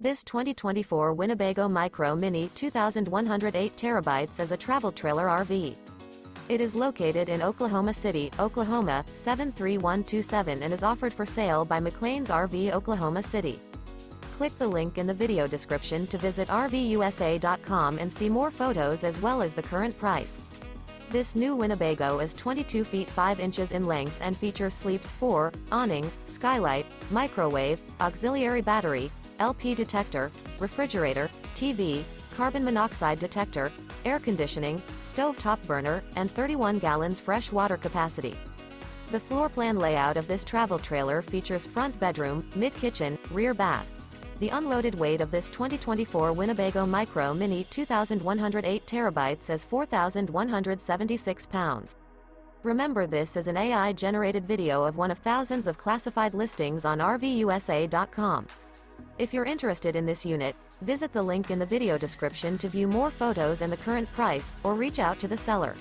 This 2024 Winnebago Micro Minnie 2108 TB is a travel trailer RV. It is located in Oklahoma City, Oklahoma, 73127 and is offered for sale by McClain's RV Oklahoma City. Click the link in the video description to visit RVUSA.com and see more photos as well as the current price. This new Winnebago is 22 feet 5 inches in length and features sleeps 4, awning, skylight, microwave, auxiliary battery, LP detector, refrigerator, TV, carbon monoxide detector, air conditioning, stove-top burner, and 31 gallons fresh water capacity. The floor plan layout of this travel trailer features front bedroom, mid-kitchen, rear bath. The unloaded weight of this 2024 Winnebago Micro Minnie 2108 TB is 4,176 pounds. Remember, this is an AI-generated video of one of thousands of classified listings on RVUSA.com. If you're interested in this unit, visit the link in the video description to view more photos and the current price, or reach out to the seller.